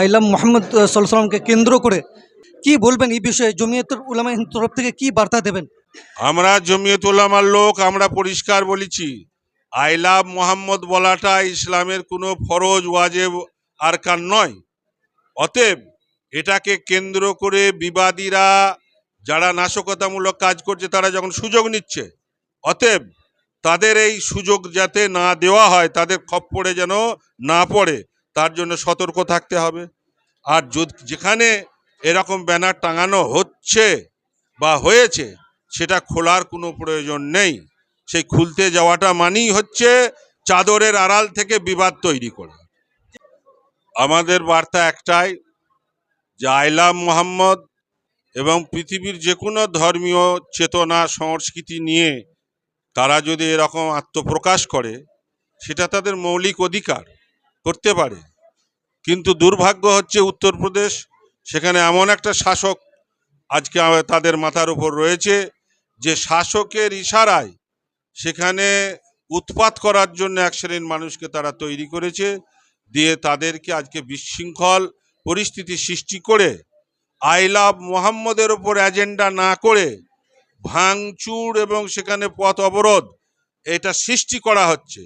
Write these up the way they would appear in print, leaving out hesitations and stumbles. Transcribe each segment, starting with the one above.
আইলাম মোহাম্মদ সাল্লামকে কেন্দ্র করে কি বলবেন এই বিষয়ে? জমিয়তুল উলামা হিন্দ তরফ থেকে কি বার্তা দেবেন? আমরা জমিয়ত উলামার লোক, আমরা পরিষ্কার বলেছি, আই লাভ মোহাম্মদ বলাটা ইসলামের কোনো ফরজ ওয়াজেব আরকান নয়। অতএব এটাকে কেন্দ্র করে বিবাদীরা, যারা নাশকতামূলক কাজ করছে, তারা যখন সুযোগ নিচ্ছে, অতএব তাদের এই সুযোগ যাতে না দেওয়া হয়, তাদের খপ্পরে যেন না পড়ে, তার জন্য সতর্ক থাকতে হবে। আর যেখানে এরকম ব্যানার টাঙানো হচ্ছে বা হয়েছে, সেটা খোলার কোনো প্রয়োজন নেই। সেই খুলতে যাওয়াটা মানেই হচ্ছে চাদরের আড়াল থেকে বিবাদ তৈরি করা। আমাদের বার্তা একটাই, যে আইলাম মোহাম্মদ এবং পৃথিবীর যে কোনো ধর্মীয় চেতনা সংস্কৃতি নিয়ে তারা যদি এরকম আত্মপ্রকাশ করে, সেটা তাদের মৌলিক অধিকার, করতে পারে। কিন্তু দুর্ভাগ্য হচ্ছে উত্তরপ্রদেশ, সেখানে এমন একটা শাসক আজকে তাদের মাথার উপর রয়েছে, যে শাসকের ইশারায় সেখানে উৎপাত করার জন্য এক শ্রেণীর মানুষকে তারা তৈরি করেছে, দিয়ে তাদেরকে আজকে বিশৃঙ্খল পরিস্থিতি সৃষ্টি করে আই লাভ মোহাম্মদের ওপর এজেন্ডা না করে ভাঙচুর এবং সেখানে পথ অবরোধ এটা সৃষ্টি করা হচ্ছে,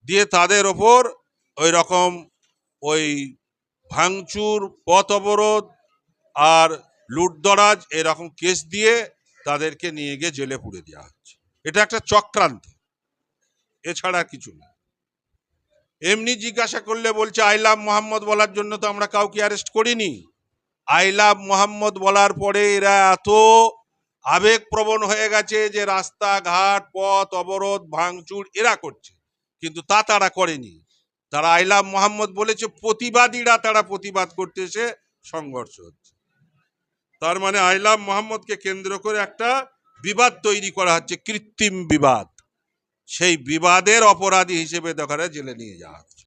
দিয়ে তাদের ওপর ওই রকম ওই ভাঙচুর, পথ অবরোধ আর লুটদরাজ এরকম কেস দিয়ে তাদেরকে নিয়ে গিয়ে জেলে পুরে দেওয়া হচ্ছে। এটা একটা চক্রান্ত, এছাড়া কিছু না। এমনি জিজ্ঞাসা করলে বলছে আই লাভ মোহাম্মদ বলার জন্য তো আমরা কাউকে অ্যারেস্ট করিনি। আই লাভ মোহাম্মদ বলার পরে এরা এত আবেগপ্রবণ হয়ে গেছে যে রাস্তাঘাট, পথ অবরোধ, ভাঙচুর এরা করছে, কিন্তু তা তারা করেনি। তারা আই লাভ মোহাম্মদ বলেছে, প্রতিবাদীরা তারা প্রতিবাদ করতে এসে সংঘর্ষ হচ্ছে। তার মানে আই লাভ মোহাম্মদকে কেন্দ্র করে একটা বিবাদ তৈরি করা হচ্ছে, কৃত্রিম বিবাদ। সেই বিবাদের অপরাধী হিসেবে দেখারে জেলে নিয়ে যাওয়া হচ্ছে।